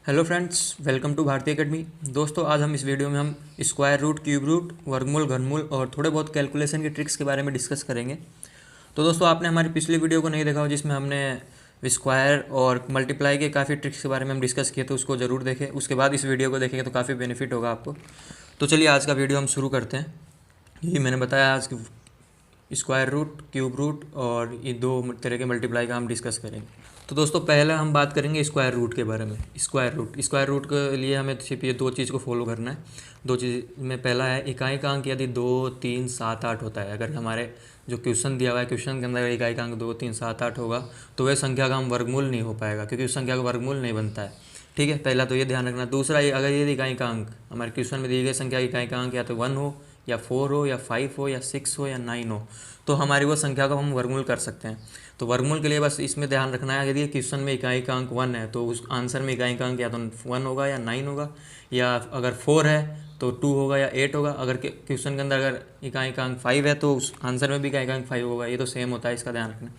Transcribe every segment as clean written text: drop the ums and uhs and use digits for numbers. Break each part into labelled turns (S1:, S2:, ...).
S1: Hello friends, welcome to भारतीय academy. दोस्तों, आज हम इस वीडियो में हम स्क्वायर रूट, क्यूब रूट, वर्गमूल, घनमूल और थोड़े बहुत कैलकुलेशन के ट्रिक्स के बारे में डिस्कस करेंगे। तो दोस्तों, आपने हमारी पिछली वीडियो को नहीं देखा हो जिसमें हमने स्क्वायर और मल्टीप्लाई के काफ़ी ट्रिक्स के बारे में हम डिस्कस किए, तो उसको ज़रूर देखें। उसके बाद इस वीडियो को देखेंगे तो काफ़ी बेनिफिट होगा आपको। तो चलिए आज का वीडियो हम शुरू करते हैं। ये मैंने बताया आज स्क्वायर रूट, क्यूब रूट और ये दो तरह के मल्टीप्लाई का हम डिस्कस करेंगे। तो दोस्तों, पहले हम बात करेंगे स्क्वायर रूट के बारे में। स्क्वायर रूट के लिए हमें सिर्फ ये दो चीज़ को फॉलो करना है। दो चीज़ में पहला है इकाई का अंक यदि 2, 3, 7, 8 होता है। अगर हमारे जो क्वेश्चन दिया हुआ है, क्वेश्चन के अंदर इकाई का अंक 2, 3, 7, 8 होगा तो वह संख्या का हम वर्गमूल नहीं हो पाएगा, क्योंकि उस संख्या का वर्गमूल नहीं बनता है। ठीक है, पहला तो ये ध्यान रखना। दूसरा, ये अगर ये इकाई का अंक हमारे क्वेश्चन में दी गई संख्या की इकाई का अंक या तो 1 हो या 4 हो या 5 हो या 6 हो या 9 हो, तो हमारी वो संख्या को हम वर्गमूल कर सकते हैं। तो वर्गमूल के लिए बस इसमें ध्यान रखना है, यदि क्वेश्चन में इकाई का अंक 1 है तो उस आंसर में इकाई का अंक या तो 1 होगा या 9 होगा, या अगर 4 है तो 2 होगा या 8 होगा। अगर क्वेश्चन के अंदर अगर इकाई का अंक 5 है तो उस आंसर में भी इकाई का अंक 5 होगा। ये तो सेम होता है, इसका ध्यान रखना।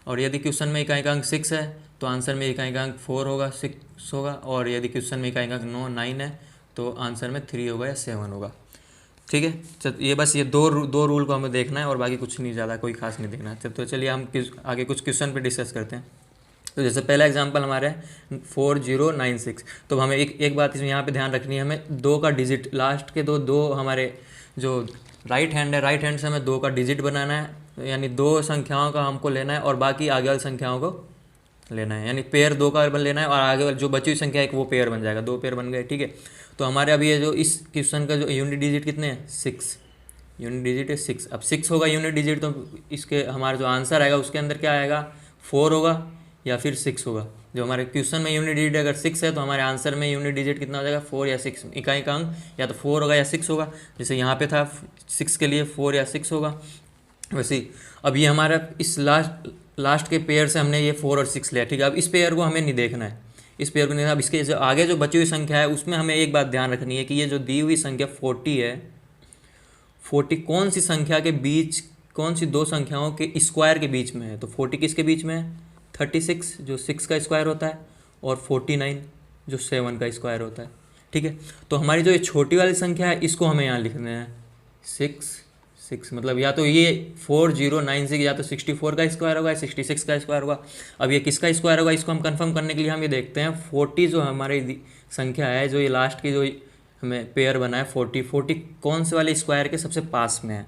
S1: और यदि क्वेश्चन में इकाई का अंक 6 है तो आंसर में इकाई का अंक 4 होगा, 6 होगा। और यदि क्वेश्चन में इकाई का अंक 9 है तो आंसर में 3 होगा या 7 होगा। ठीक है, ये बस ये दो रूल को हमें देखना है और बाकी कुछ नहीं, ज़्यादा कोई खास नहीं देखना है। तो चलिए हम आगे कुछ क्वेश्चन पे डिस्कस करते हैं। तो जैसे पहला एग्जांपल हमारा है 4096। तो हमें एक बात इसमें यहाँ पे ध्यान रखनी है, हमें दो का डिजिट, लास्ट के दो हमारे जो राइट हैंड है, राइट हैंड से हमें 2 का डिजिट बनाना है, यानी 2 संख्याओं का हमको लेना है और बाकी आगे वाली संख्याओं को लेना है, यानी पेयर 2 का लेना है और आगे वाली जो बची हुई संख्या है वो पेयर बन जाएगा। 2 पेयर बन गए। ठीक है, तो हमारे अभी ये जो इस क्वेश्चन का जो यूनिट डिजिट कितने हैं, 6 यूनिट डिजिट है 6। अब 6 होगा यूनिट डिजिट, तो इसके हमारा जो आंसर आएगा उसके अंदर क्या आएगा, 4 होगा या फिर 6 होगा। जो हमारे क्वेश्चन में यूनिट डिजिट अगर 6 है तो हमारे आंसर में यूनिट डिजिट कितना हो जाएगा, 4 या 6। इकाई का अंक या तो 4 होगा या 6 होगा। जैसे यहाँ पे था 6 के लिए 4 या 6 होगा, वैसे ही अब ये हमारा इस लास्ट के पेयर से हमने ये 4 और 6 लिया। ठीक है, अब इस पेयर को हमें नहीं देखना है, इस पेयर को नहीं। अब इसके जो आगे जो बची हुई संख्या है उसमें हमें एक बात ध्यान रखनी है कि ये जो दी हुई संख्या 40 है, 40 कौन सी संख्या के बीच, कौन सी दो संख्याओं के स्क्वायर के बीच में है। तो 40 किसके बीच में है, 36 जो 6 का स्क्वायर होता है और 49 जो 7 का स्क्वायर होता है। ठीक है, तो हमारी जो ये छोटी वाली संख्या है इसको हमें यहाँ लिखना है 6 मतलब या तो ये 4096 या तो 64 का स्क्वायर होगा या 66 का स्क्वायर होगा। अब ये किसका स्क्वायर होगा इसको हम कंफर्म करने के लिए हम ये देखते हैं 40 जो हमारी संख्या है, जो ये लास्ट की जो हमें पेयर बना है 40 कौन से वाले स्क्वायर के सबसे पास में है।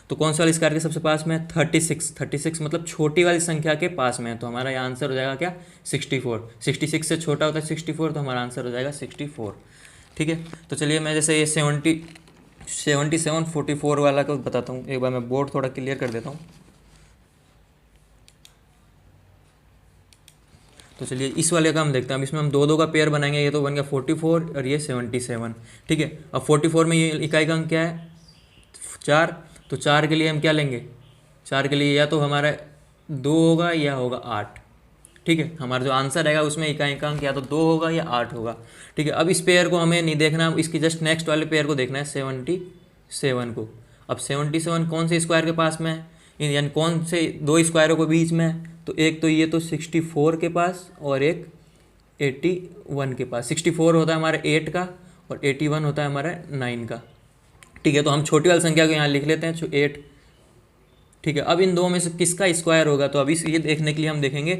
S1: तो कौन से वाले स्क्वायर के सबसे पास में है, 36 मतलब छोटी वाली संख्या के पास में है। तो हमारा ये आंसर हो जाएगा क्या, 64। 66 से छोटा होता है 64, तो हमारा आंसर हो जाएगा 64। ठीक है, तो चलिए मैं जैसे ये 77 44 वाला को बताता हूँ। एक बार मैं बोर्ड थोड़ा क्लियर कर देता हूँ। तो चलिए इस वाले का हम देखते हैं। अब इसमें हम दो का पेयर बनाएंगे। ये तो बन गया 44 और ये 77। ठीक है, अब 44 में ये इकाई का अंक क्या है, 4। तो 4 के लिए हम क्या लेंगे, 4 के लिए या तो हमारा 2 होगा या होगा 8। ठीक है, हमारा जो आंसर आएगा उसमें इकाई का अंक या तो 2 होगा या 8 होगा। ठीक है, अब इस पेयर को हमें नहीं देखना, इसकी जस्ट नेक्स्ट वाले पेयर को देखना है 77 को। अब 77 कौन से स्क्वायर के पास में है, यानी कौन से दो स्क्वायरों के बीच में है। तो एक तो ये तो 64 के पास और एक 81 के पास। 64 होता है हमारा 8 का और 81 होता है हमारा 9 का। ठीक है, तो हम छोटी वाली संख्या को यहाँ लिख लेते हैं 8। ठीक है, अब इन दो में से किसका स्क्वायर होगा, तो अभी ये देखने के लिए हम देखेंगे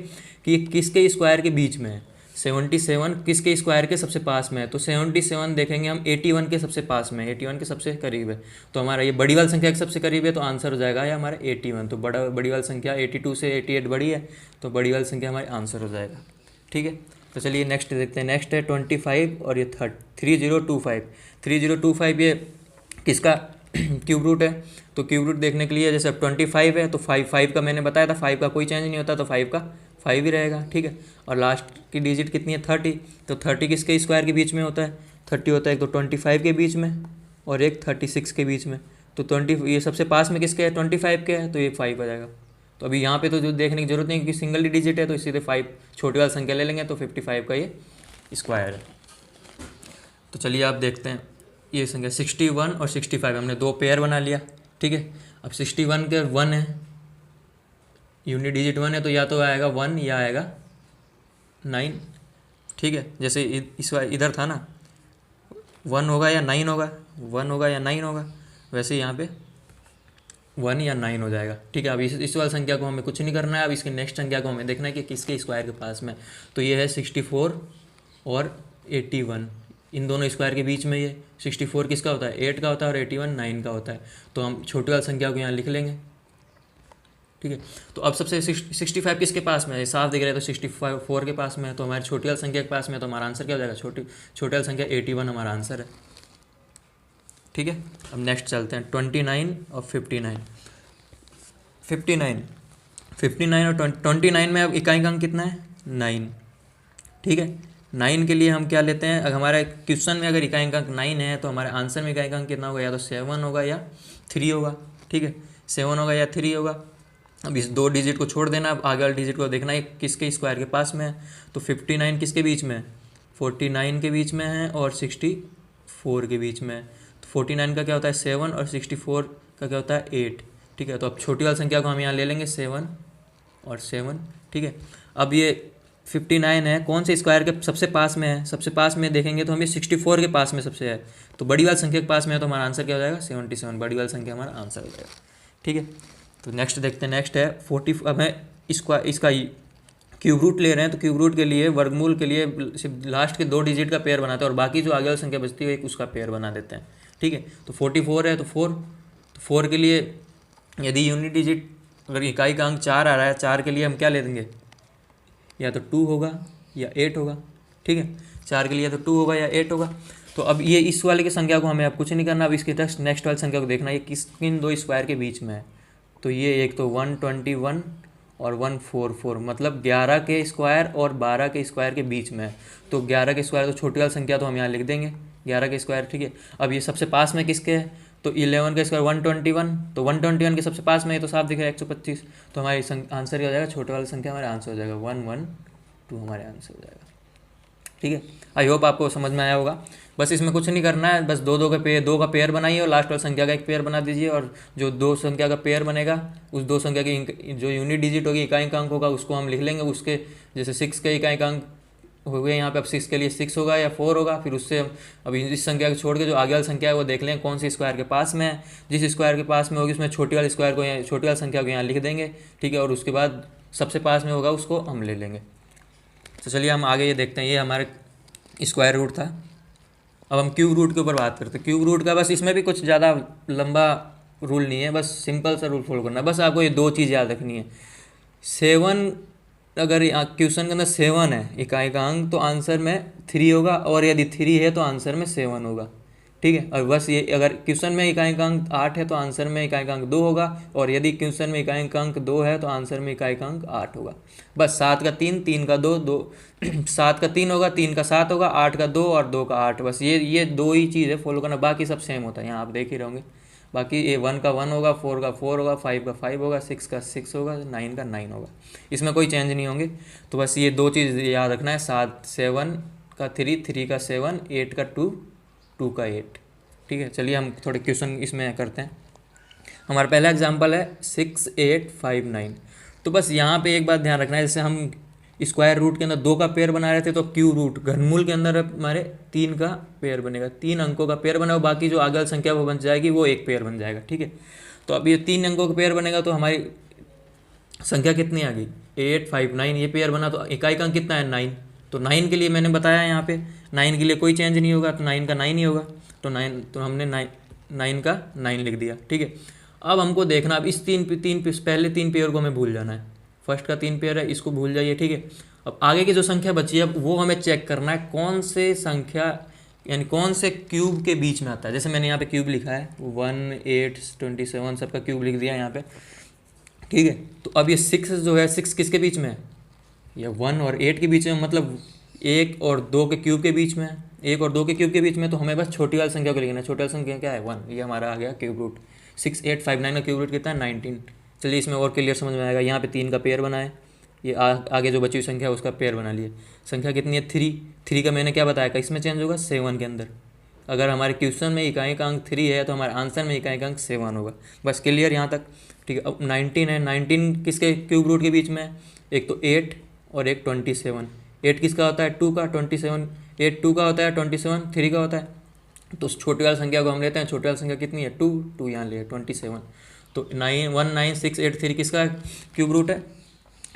S1: कि ये किसके स्क्वायर के बीच में है। 77 किसके स्क्वायर के सबसे पास में है, तो 77 देखेंगे हम 81 के सबसे पास में, 81 के सबसे करीब है। तो हमारा ये बड़ी वाली संख्या के सबसे करीब है, तो आंसर हो जाएगा ये हमारा 81। तो बड़ी वाली संख्या 82 से 88 बड़ी है, तो बड़ी वाली संख्या हमारी आंसर हो जाएगा। ठीक है, तो चलिए नेक्स्ट देखते हैं। नेक्स्ट है 25 और ये 3025। 3025 ये किसका क्यूब रूट है। तो क्यूब रूट देखने के लिए जैसे अब 25 है तो 5 का मैंने बताया था 5 का कोई चेंज नहीं होता, तो 5 का 5 ही रहेगा। ठीक है, और लास्ट की डिजिट कितनी है, 30। तो 30 किसके स्क्वायर के बीच में होता है, 30 होता है एक तो 25 के बीच में और एक 36 के बीच में। तो 20 ये सबसे पास में किसके है, 25 के है, तो ये 5 आ जाएगा। तो अभी यहाँ पे तो जो देखने की जरूरत नहीं क्योंकि सिंगल डिजिट है, तो सीधे 5 छोटी वाली संख्या ले लेंगे, तो 55 का ये स्क्वायर है। तो चलिए आप देखते हैं ये संख्या 61 और 65 हमने दो पेयर बना लिया। ठीक है, अब 61 के 1 है, यूनिट डिजिट 1 है, तो या तो आएगा 1 या आएगा 9। ठीक है, जैसे इस इधर था ना 1 होगा या 9 होगा, 1 होगा या 9 होगा, वैसे यहाँ पे 1 या 9 हो जाएगा। ठीक है, अब इस वाली संख्या को हमें कुछ नहीं करना है, अब इसके नेक्स्ट संख्या को हमें देखना है कि किसके स्क्वायर के पास में। तो ये है 64 और 81, इन दोनों स्क्वायर के बीच में ये 64 किसका होता है 8 का होता है और 81 9 का होता है। तो हम छोटी वाली संख्या को यहाँ लिख लेंगे। ठीक है, तो अब सबसे 65 किसके पास में है, साफ दिख रहा है, तो 64 के पास में है, तो हमारी छोटी वाली संख्या के पास में है, तो हमारा आंसर क्या हो जाएगा, छोटी वाली संख्या 81 हमारा आंसर है। ठीक है, अब नेक्स्ट चलते हैं 29 और 59। 59 और 29 में अब इकाई अंक कितना है 9। ठीक है, 9 के लिए हम क्या लेते हैं, अगर हमारे क्वेश्चन में अगर इकाई अंक 9 है तो हमारे आंसर में इकाई अंक कितना होगा, या तो 7 होगा या 3 होगा। ठीक है, 7 होगा या 3 होगा। अब इस 2 डिजिट को छोड़ देना, अब आगे वाले डिजिट को देखना है किसके स्क्वायर के पास में है। तो 59 किसके बीच में है, 49 के बीच में है और 64 के बीच में है। तो 49 का क्या होता है 7 और 64 का क्या होता है 8। ठीक है, तो अब छोटी वाली संख्या को हम यहाँ ले लेंगे 7 और 7। ठीक है, अब ये 59 है, कौन से स्क्वायर के सबसे पास में है, सबसे पास में देखेंगे तो हमें 64 के पास में सबसे है, तो बड़ी वाली संख्या के पास में है, तो हमारा आंसर क्या हो जाएगा 77, बड़ी वाली संख्या हमारा आंसर हो जाएगा। ठीक है, तो नेक्स्ट देखते हैं, नेक्स्ट है 40। अब है इसका क्यूब रूट ले रहे हैं, तो क्यूब रूट के लिए वर्गमूल के लिए सिर्फ लास्ट के 2 डिजिट का पेयर बनाते हैं और बाकी जो आगे वाली संख्या बचती है एक उसका पेयर बना देते हैं। ठीक है, तो 44 है तो 4 के लिए यदि यूनिट डिजिट अगर इकाई का अंक 4 आ रहा है, 4 के लिए हम क्या ले देंगे, या तो 2 होगा या 8 होगा। ठीक है, 4 के लिए या तो 2 होगा या 8 होगा। तो अब ये इस वाले की संख्या को हमें अब कुछ नहीं करना, अब इसके नेक्स्ट वाली संख्या को देखना है किन 2 स्क्वायर के बीच में है। तो ये एक तो 121 और 144, मतलब 11 के स्क्वायर और 12 के स्क्वायर के बीच में है। तो 11 के स्क्वायर तो छोटी वाली संख्या तो हम यहाँ लिख देंगे 11 के स्क्वायर। ठीक है, अब ये सबसे पास में किसके है, तो 11 का स्क्वायर 121, तो 121 के सबसे पास में है, तो साफ दिख रहा है 125। तो हमारी आंसर क्या हो जाएगा, छोटे वाली संख्या हमारा आंसर हो जाएगा 112 हमारे आंसर हो जाएगा। ठीक है, आई होप आपको समझ में आया होगा। बस इसमें कुछ नहीं करना है, बस दो का पेयर बनाइए और लास्ट वाली संख्या का एक पेयर बना दीजिए, और जो 2 संख्या का पेयर बनेगा उस 2 संख्या की जो यूनिट डिजिट होगी इकाई का अंक होगा उसको हम लिख लेंगे। उसके जैसे 6 के इकाई का अंक हो गए यहाँ पे, अब 6 के लिए 6 होगा या 4 होगा, फिर उससे हम अभी इस संख्या को छोड़ के जो आगे वाली संख्या है वो देख लें कौन सी स्क्वायर के पास में है, जिस स्क्वायर के पास में होगी उसमें छोटी वाली स्क्वायर को यहाँ छोटी वाली संख्या को यहाँ लिख देंगे। ठीक है, और उसके बाद सबसे पास में होगा उसको हम ले लेंगे। तो चलिए हम आगे ये देखते हैं, ये हमारे स्क्वायर रूट था। अब हम क्यूब रूट के ऊपर बात करते हैं। क्यूब रूट का बस इसमें भी कुछ ज़्यादा लंबा रूल नहीं है, बस सिंपल सा रूल फॉलो करना है। बस आपको ये 2 चीज़ याद रखनी है, 7 अगर क्वेश्चन के अंदर 7 है इकाई का अंक तो आंसर में 3 होगा, और यदि 3 है तो आंसर में 7 होगा। ठीक है, और बस ये अगर क्वेश्चन में इकाई का अंक 8 है तो आंसर में इकाई का अंक 2 होगा, और यदि क्वेश्चन में इकाई का अंक 2 है तो आंसर में इकाई का अंक 8 होगा। बस 7 का 3, 3 का 2, 7 का 3 होगा, 3 का 7 होगा, 8 का 2 और 2 का 8। बस ये 2 ही चीज़ है फॉलो करना, बाकी सब सेम होता है, यहाँ आप देख ही रहोगे। बाकी ये 1 का 1 होगा, 4 का 4 होगा, 5 का 5 होगा, 6 का 6 होगा, 9 का 9 होगा, इसमें कोई चेंज नहीं होंगे। तो बस ये 2 चीज़ याद रखना है, 7 का 3, 3 का 7, 8 का 2, 2 का 8। ठीक है, चलिए हम थोड़े क्वेश्चन इसमें करते हैं। हमारा पहला एग्जांपल है 6859। तो बस यहाँ पे एक बात ध्यान रखना है, जैसे हम स्क्वायर रूट के अंदर 2 का पेयर बना रहे थे, तो क्यूब रूट घनमूल के अंदर हमारे 3 का पेयर बनेगा, 3 अंकों का पेयर बनेगा, बाकी जो आगे वाली संख्या वो बन जाएगी वो एक पेयर बन जाएगा। ठीक है, तो अब ये 3 अंकों का पेयर बनेगा तो हमारी संख्या कितनी आ गई 859, ये पेयर बना, तो इकाई का अंक कितना है 9। तो 9 के लिए मैंने बताया यहाँ पे 9 के लिए कोई चेंज नहीं होगा, तो 9 का 9 ही होगा, तो 9 तो हमने 9 का 9 लिख दिया। ठीक है, अब हमको देखना, अब इस पहले 3 पेयर को हमें भूल जाना है। फर्स्ट का 3 पेयर है, इसको भूल जाइए। ठीक है, अब आगे की जो संख्या बची है वो हमें चेक करना है कौन से संख्या यानी कौन से क्यूब के बीच में आता है। जैसे मैंने यहाँ पे क्यूब लिखा है 1, 8, 27 सबका क्यूब लिख दिया यहाँ पे। ठीक है, तो अब ये 6 जो है 6 किसके बीच में है, ये 1 और 8 के बीच में, मतलब 1 और 2 के क्यूब के बीच में है, 1 और 2 के क्यूब के बीच में। तो हमें बस छोटी वाली संख्या को लिखना है, छोटी वाली संख्या क्या है 1, ये हमारा आ गया क्यूब रूट। 6859 का क्यूब रूट कितना है 19। चलिए इसमें और क्लियर समझ में आएगा, यहाँ पे 3 का पेयर बनाए, ये आगे जो बची हुई संख्या है उसका पेयर बना लिए। संख्या कितनी है 3 का मैंने क्या बताया, किसमें चेंज होगा 7 के अंदर। अगर हमारे क्वेश्चन में इकाई का अंक 3 है तो हमारे आंसर में इकाई का अंक 7 होगा। बस क्लियर यहाँ तक। ठीक है, अब 19 है, 19 किसके क्यूब रूट के बीच में है, एक तो 8 और एक 27, 8 किसका होता है 2 का, 27 8 2 का होता है, 27 3 का होता है। तो उस छोटी वाली संख्या को हम लेते हैं, छोटी वाली संख्या कितनी है 2, 2 यहाँ लिए 27। तो 9 19683 किसका क्यूब रूट है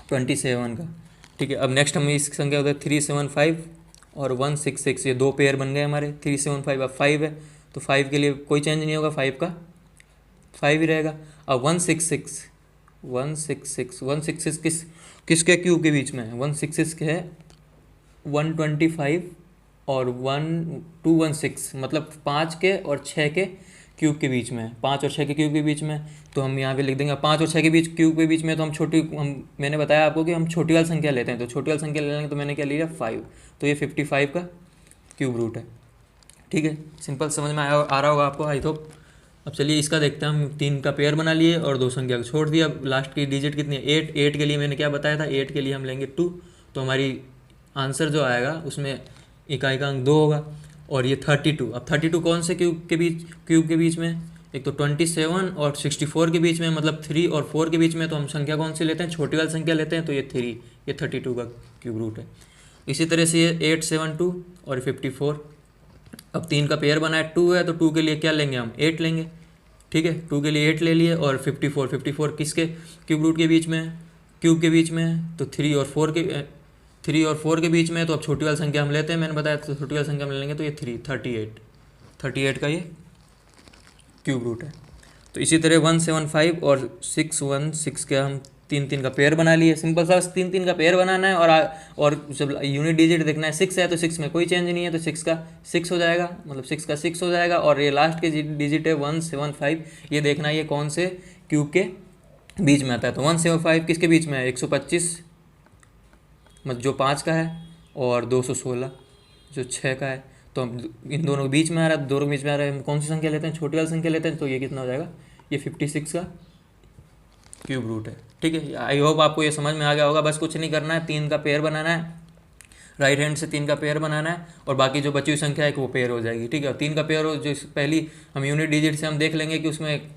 S1: 27 का। ठीक है, अब नेक्स्ट हम इस संख्या होता है 375 और 166, ये दो पेयर बन गए हमारे। 375 अब 5 है तो 5 के लिए कोई चेंज नहीं होगा, 5 का 5 ही रहेगा। अब 166 किसके क्यूब के बीच में है 166 के है 125 और 1216, मतलब 5 के और 6 के क्यूब के बीच में है, 5 और 6 के क्यूब के बीच में। तो हम यहाँ पे लिख देंगे 5 और 6 के बीच क्यूब के बीच में, तो हम मैंने बताया आपको कि हम छोटी वाली संख्या लेते हैं, तो छोटी वाली संख्या ले लेंगे। तो मैंने क्या लिया 5, तो ये 55 का क्यूब रूट है। ठीक है, सिंपल समझ में आ रहा होगा आपको, आई होप। अब चलिए इसका देखते हैं। हम 3 का पेयर बना लिए और 2 संख्या को छोड़ दिया। अब लास्ट की डिजिट कितनी है 8, 8 के लिए मैंने क्या बताया था, 8 के लिए हम लेंगे 2, तो हमारी आंसर जो आएगा उसमें इकाई का अंक 2 होगा। और ये 32, अब 32 कौन से क्यूब के बीच में, एक तो 27 और 64 के बीच में, मतलब 3 और 4 के बीच में। तो हम संख्या कौन सी लेते हैं, छोटी वाली संख्या लेते हैं, तो ये 3, ये 32 का क्यूब रूट है। इसी तरह से ये 872 और 54। अब 3 का पेयर बना है, 2 है, तो 2 के लिए क्या लेंगे हम 8 लेंगे। ठीक है, 2 के लिए 8 ले लिए। और 54 किसके क्यूब रूट के बीच में, क्यूब के बीच में, तो 3 और 4 के बीच में। तो अब छोटी वाली संख्या हम लेते हैं, मैंने बताया तो छोटी वाली संख्या हम ले लेंगे, तो ये 38 का ये क्यूब रूट है। तो इसी तरह 175 और 616 के हम 3 का पेयर बना लिए। सिंपल सा 3 का पेयर बनाना है। और जब यूनिट डिजिट देखना है 6 है, तो 6 में कोई चेंज नहीं है, तो 6 का 6 हो जाएगा, मतलब 6 का 6 हो जाएगा। और ये लास्ट के डिजिट है 175, ये देखना है ये कौन से क्यूब के बीच में आता है। तो 175 किसके बीच में है 125, मतलब जो 5 का है, और 216 जो 6 का है। तो इन दोनों के बीच में आ रहा है, दोनों के बीच में आ रहा है, हम कौन सी संख्या लेते हैं, छोटी वाली संख्या लेते हैं। तो ये कितना हो जाएगा, ये 56 का क्यूब रूट है। ठीक है, आई होप आपको ये समझ में आ गया होगा। बस कुछ नहीं करना है, 3 का पेयर बनाना है, राइट हैंड से 3 का पेयर बनाना है, और बाकी जो बची हुई संख्या है वो पेयर हो जाएगी। ठीक है, और 3 का पेयर हो, जो पहली हम यूनिट डिजिट से हम देख लेंगे कि उसमें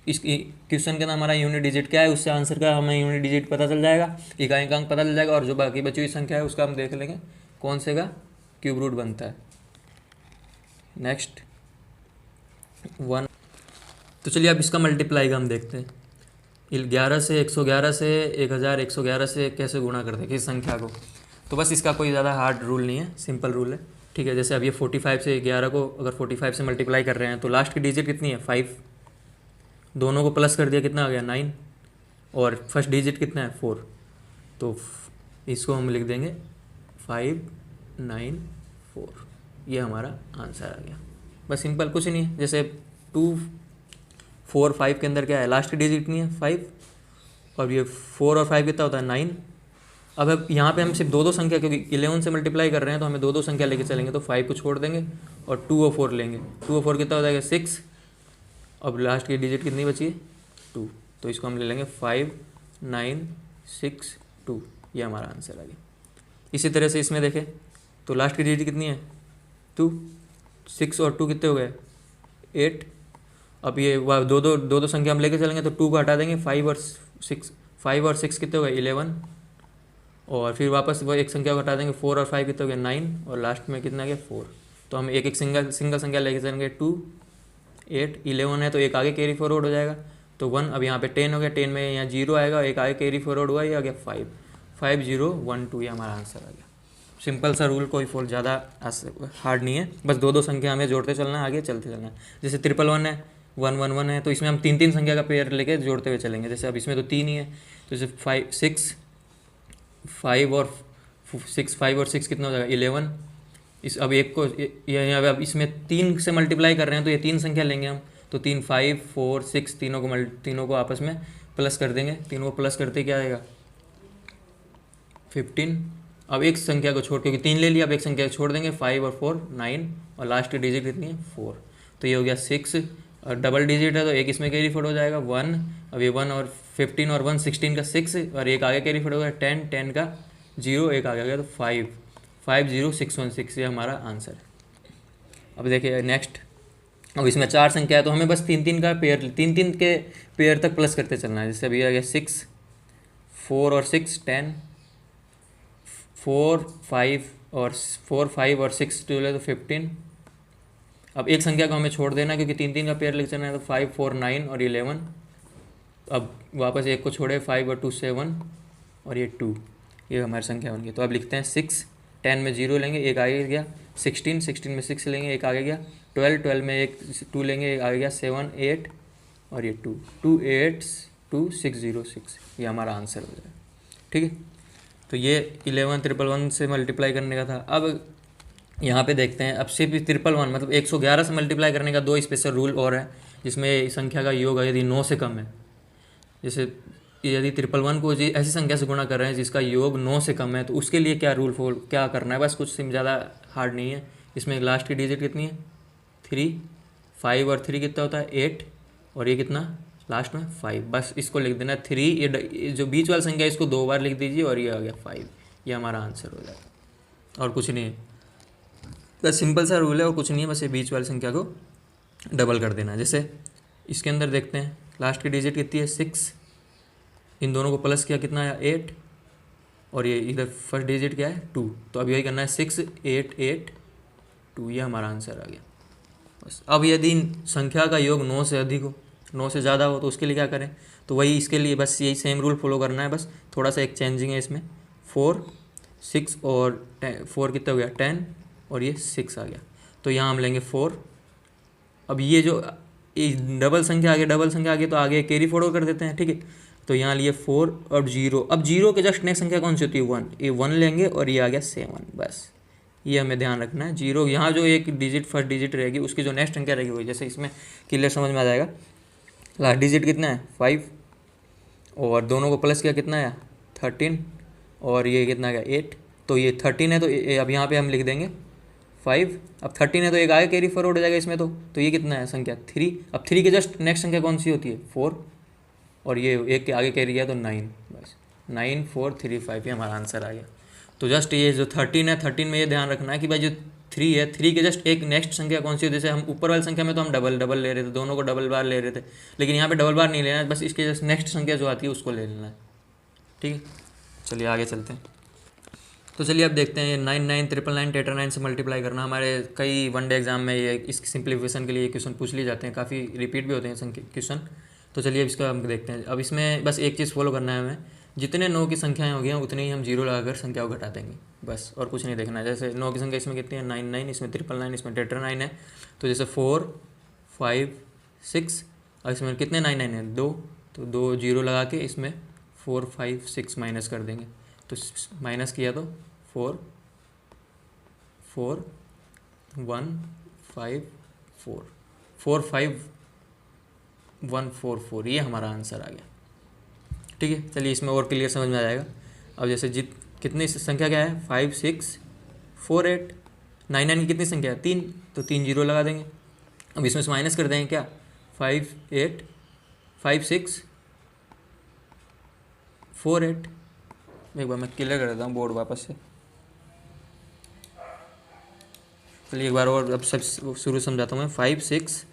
S1: इस क्वेश्चन के अंदर हमारा यूनिट डिजिट क्या है, उससे आंसर का हमें यूनिट डिजिट पता चल जाएगा, इकाई का अंक पता चल जाएगा। और जो बाकी बची हुई संख्या है उसका हम देख लेंगे कौन से का क्यूब रूट बनता है। नेक्स्ट 1, तो चलिए अब इसका मल्टीप्लाई का हम देखते हैं। 11 से 111 से 1111 से कैसे गुणा करते हैं किस संख्या को। तो बस इसका कोई ज़्यादा हार्ड रूल नहीं है, सिंपल रूल है। ठीक है, जैसे अब ये 45 से 11 को अगर 45 से मल्टीप्लाई कर रहे हैं, तो लास्ट की डिजिट कितनी है 5, दोनों को प्लस कर दिया कितना आ गया 9, और फर्स्ट डिजिट कितना है 4। तो इसको हम लिख देंगे 594, ये हमारा आंसर आ गया। बस सिंपल, कुछ नहीं है। जैसे 2 4 5 के अंदर क्या है, लास्ट की डिजिट नहीं है 5, और ये 4 और 5 कितना होता है 9। अब यहाँ पे हम सिर्फ 2 संख्या, क्योंकि 11 से मल्टीप्लाई कर रहे हैं तो हमें 2 संख्या लेके चलेंगे। तो 5 को छोड़ देंगे और 2 और 4 लेंगे। 2 और 4 कितना हो जाएगा 6। अब लास्ट की डिजिट कितनी बची है 2, तो इसको हम ले लेंगे 5962, ये हमारा आंसर आ गया। इसी तरह से इसमें देखें तो लास्ट की डिजिट कितनी है 2, 6 और 2 कितने हो गए 8। अब ये दो संख्या हम लेके चलेंगे, तो 2 को हटा देंगे, 5 और 6 कितने हो गए 11, और फिर वापस वो एक संख्या को हटा देंगे, 4 और 5 कितने हो गए 9, और लास्ट में कितना गया 4। तो हम एक सिंगल संख्या लेके चलेंगे, 2 8 11 है, तो एक आगे कैरी फॉरवर्ड हो जाएगा, तो 1। अब यहाँ पे 10 हो गया, 10 में यहाँ 0 आएगा, एक आगे कैरी फॉरवर्ड हुआ, ये आ गया 5012, ये हमारा आंसर आ गया। सिंपल सा रूल, कोई फॉर ज़्यादा हार्ड नहीं है, बस 2 संख्या हमें जोड़ते चलना है, आगे चलते चलना है। जैसे 111 है, 111 है, तो इसमें हम 3 संख्या का पेयर लेके जोड़ते हुए चलेंगे। जैसे अब इसमें तो 3 ही है, तो जैसे 5 और 6 कितना हो जाएगा 11। इस अब एक को अब इसमें 3 से मल्टीप्लाई कर रहे हैं, तो ये 3 संख्या लेंगे हम, तो 3 5 4 6 तीनों को आपस में प्लस कर देंगे। तीनों को प्लस करते क्या आएगा 15। अब एक संख्या को छोड़, क्योंकि 3 ले लिया, अब एक संख्या को छोड़ देंगे, 5 और 4 9, और लास्ट की डिजिट कितनी है 4, तो ये हो गया 6। और डबल डिजिट है तो एक इसमें कैरी फॉरवर्ड हो जाएगा 1। अब ये 1 और 15 और 1 16 का 6, और एक आगे कैरी फॉरवर्ड हो गया 10 का 0, एक आगे आ गया, तो 55616, ये हमारा आंसर है। अब देखिए नेक्स्ट, अब इसमें 4 संख्या है, तो हमें बस 3 का पेयर, 3 के पेयर तक प्लस करते चलना है। जैसे अभी आ गया 6 4 और 6 10, 4 5 और 6 टोटल तो 15। अब एक संख्या को हमें छोड़ देना क्योंकि 3 3 का पेयर लिख देना है, तो 5 4 9 और 11। अब वापस एक को छोड़े, 5 और 2 7 और ये 2, ये हमारी संख्या बन गई। तो अब लिखते हैं 6, 10 में 0 लेंगे, एक आगे गया, 16 16 में 6 लेंगे, एक आगे गया, 12 12 में एक 2 लेंगे, एक आगे गया, 7 8 और ये 2 2 8 2 6 0 6, ये हमारा आंसर हो जाएगा। ठीक है, तो ये 11 111 से मल्टीप्लाई करने का था। अब यहाँ पे देखते हैं, अब सिर्फ 111 मतलब 111 से मल्टीप्लाई करने का 2 स्पेशल रूल और है, जिसमें संख्या का योग यदि 9 से कम है, जैसे यदि 111 को ऐसी संख्या से गुणा कर रहे हैं जिसका योग 9 से कम है, तो उसके लिए क्या रूल फॉलो क्या करना है, बस कुछ ज़्यादा हार्ड नहीं है। इसमें लास्ट की डिजिट कितनी है, 3, 5 और 3 कितना होता है 8, और ये कितना लास्ट में 5, बस इसको लिख देना 3, ये जो बीच वाली संख्या है इसको 2 बार लिख दीजिए और ये आ गया 5, ये हमारा आंसर हो जाएगा। और कुछ नहीं है, बस सिंपल सा रूल है और कुछ नहीं है, बस ये बीच वाली संख्या को डबल कर देना। जैसे इसके अंदर देखते हैं, लास्ट की डिजिट कितनी है 6, इन दोनों को प्लस किया कितना आया 8, और ये इधर फर्स्ट डिजिट क्या है 2, तो अब यही करना है 6 8 8 2, ये हमारा आंसर आ गया। बस अब यदि संख्या का योग 9 से अधिक हो, 9 से ज़्यादा हो, तो उसके लिए क्या करें, तो वही इसके लिए बस यही सेम रूल फॉलो करना है, बस थोड़ा सा एक चेंजिंग है इसमें। 4 6 और 4 कितना हो गया 10 और ये 6 आ गया, तो यहाँ हम लेंगे 4। अब ये जो डबल संख्या आ गई तो आगे कैरी फॉरवर्ड कर देते हैं। ठीक है, तो यहाँ लिए 4 और 0, अब 0 के जस्ट नेक्स्ट संख्या कौन सी होती है 1, ये 1 लेंगे और ये आ गया 7, बस ये हमें ध्यान रखना है। 0 यहाँ जो एक डिजिट फर्स्ट डिजिट रहेगी उसकी जो नेक्स्ट संख्या रहेगी वही, जैसे इसमें क्लियर समझ में आ जाएगा। लास्ट डिजिट कितना है 5, और दोनों को प्लस किया कितना आया 13, और ये कितना आ गया 8, तो ये 13 है, तो अब यहाँ पे हम लिख देंगे 5, अब 13 है तो एक आगे कैरी फॉरवर्ड हो जाएगा इसमें, तो ये कितना है संख्या 3, अब 3 के जस्ट नेक्स्ट संख्या कौन सी होती है 4, और ये एक के आगे कैरी किया तो 9, बस 9 4 3 5, ये हमारा आंसर आ गया। तो जस्ट ये जो 13 है, 13 में ये ध्यान रखना है कि भाई जो 3 है, 3 के जस्ट एक नेक्स्ट संख्या कौन सी है, जैसे हम ऊपर वाली संख्या में तो हम डबल ले रहे थे, दोनों को डबल बार ले रहे थे, लेकिन यहाँ पे डबल बार नहीं लेना है, बस इसके जस्ट नेक्स्ट संख्या जो आती है उसको ले लेना है। ठीक है, चलिए आगे चलते हैं। तो चलिए अब देखते हैं 9 9 9 9 9 से मल्टीप्लाई करना। हमारे कई वनडे एग्जाम में ये इस सिंप्लीफिकेशन के लिए क्वेश्चन पूछ लिए जाते हैं, काफ़ी रिपीट भी होते हैं क्वेश्चन। तो चलिए अब इसका हम देखते हैं। अब इसमें बस एक चीज़ फॉलो करना है हमें, जितने 9 की संख्याएं होगी उतने ही हम 0 लगाकर संख्या को घटा देंगे, बस और कुछ नहीं देखना है। जैसे 9 की संख्या इसमें कितनी है 9 9, इसमें 9 इसमें 9 है, तो जैसे 4 5 6, और इसमें कितने 9 9 है 2, तो 2 0 लगा के इसमें 4 5 6 माइनस कर देंगे, तो माइनस किया तो 4 4 1 5 4 4 5 1 4 4, ये हमारा आंसर आ गया। ठीक है, चलिए इसमें और क्लियर समझ में आ जाएगा। अब जैसे कितनी संख्या क्या है 5 6 4 8, 9 9 की कितनी संख्या है 3, तो 3 0 लगा देंगे। अब इसमें से माइनस कर देंगे क्या 5 8 5 6 4 8, एक बार मैं क्लियर कर देता हूँ बोर्ड वापस से। चलिए एक बार और अब सब शुरू समझाता हूँ मैं। 5 6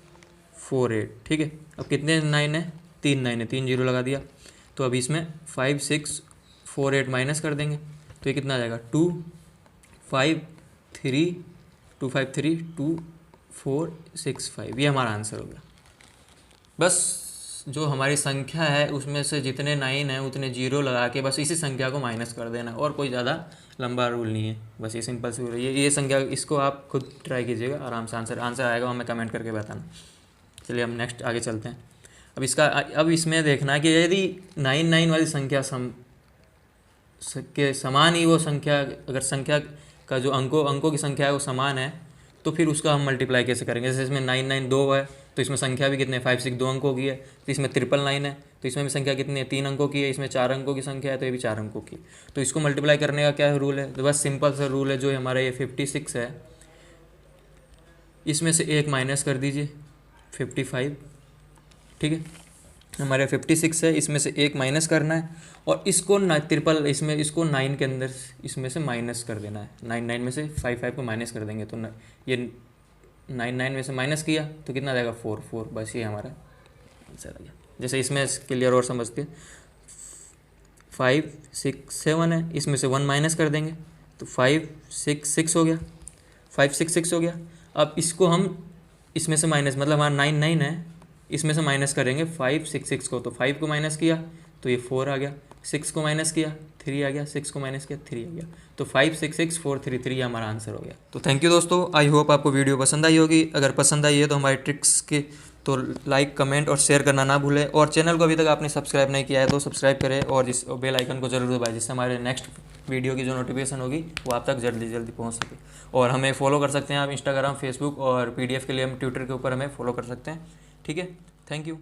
S1: 4 8, ठीक है। अब कितने 9 है 3 9 है, 3 0 लगा दिया, तो अब इसमें 5 6 4 8 माइनस कर देंगे, तो ये कितना आ जाएगा 2 5 3 2 5 3 2 4 6 5, ये हमारा आंसर होगा। बस जो हमारी संख्या है उसमें से जितने 9 हैं उतने 0 लगा के बस इसी संख्या को माइनस कर देना, और कोई ज़्यादा लंबा रूल नहीं है, बस ये सिंपल सी रूल है। ये संख्या, इसको आप खुद ट्राई कीजिएगा, आराम से आंसर आएगा, हमें कमेंट करके बताना। चलिए हम नेक्स्ट आगे चलते हैं। अब इसमें देखना है कि यदि 9 9 वाली संख्या के समान ही वो संख्या, अगर संख्या का जो अंकों की संख्या है वो समान है, तो फिर उसका हम मल्टीप्लाई कैसे करेंगे। जैसे इसमें 9 9 2 है, तो इसमें संख्या भी कितने 5 6 2 अंकों की है, तो इसमें 9 है, तो इसमें भी संख्या कितनी है 3 अंकों की है, इसमें 4 अंकों की संख्या है, तो ये भी 4 अंकों की। तो इसको मल्टीप्लाई करने का क्या रूल है, तो बस सिंपल सा रूल है, जो हमारा ये 56 है, इसमें से एक माइनस कर दीजिए 55, ठीक है। हमारे 56 है, इसमें से एक माइनस करना है, और इसको इसको 9 के अंदर इसमें से माइनस कर देना है। 9 9 में से 5 5 को माइनस कर देंगे, तो ये 9 9 में से माइनस किया तो कितना आ जाएगा 4 4, बस ये हमारा आंसर आ गया। जैसे इसमें क्लियर और समझते हैं, 5 6 7 है, इसमें से 1 माइनस कर देंगे, तो 5 6 6 हो गया, 5 6 6 हो गया। अब इसको हम इसमें से माइनस, मतलब हमारा 9 9 है, इसमें से माइनस करेंगे 5 6 6 को, तो 5 को माइनस किया तो ये 4 आ गया, 6 को माइनस किया 3 आ गया, 6 को माइनस किया 3 आ गया, तो 5 6 6 4 3 3 हमारा आंसर हो गया। तो थैंक यू दोस्तों, आई होप आपको वीडियो पसंद आई होगी। अगर पसंद आई है तो हमारे ट्रिक्स के तो लाइक कमेंट और शेयर करना ना भूलें, और चैनल को अभी तक आपने सब्सक्राइब नहीं किया है तो सब्सक्राइब करें और जिस बेल आइकन को जरूर दबाएं, जिससे हमारे नेक्स्ट वीडियो की जो नोटिफिकेशन होगी वो आप तक जल्दी जल्दी पहुंच सके। और हमें फॉलो कर सकते हैं आप इंस्टाग्राम, फेसबुक, और पीडीएफ के लिए हम ट्विटर के ऊपर हमें फॉलो कर सकते हैं। ठीक है, थैंक यू।